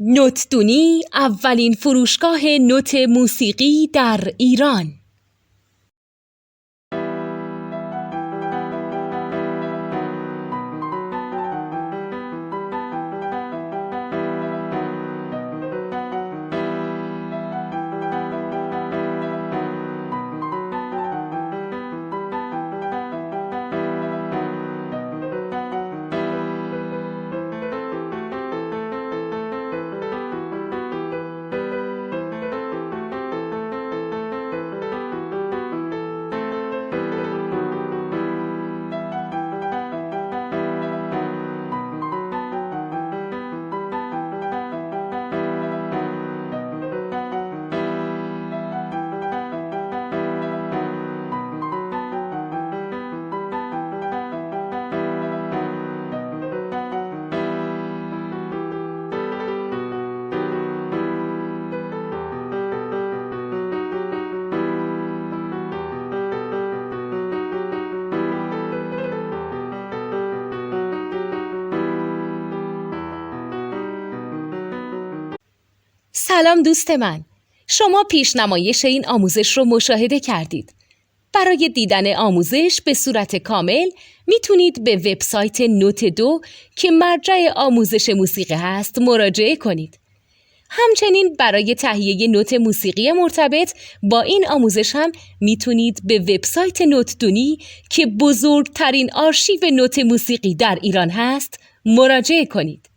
نوتدونی اولین فروشگاه نوت موسیقی در ایران. سلام دوست من، شما پیشنمایش این آموزش رو مشاهده کردید. برای دیدن آموزش به صورت کامل میتونید به وبسایت نوت 2 که مرجع آموزش موسیقی هست مراجعه کنید. همچنین برای تهیه نوت موسیقی مرتبط با این آموزش هم میتونید به وبسایت نوتدونی که بزرگترین آرشیو نوت موسیقی در ایران هست مراجعه کنید.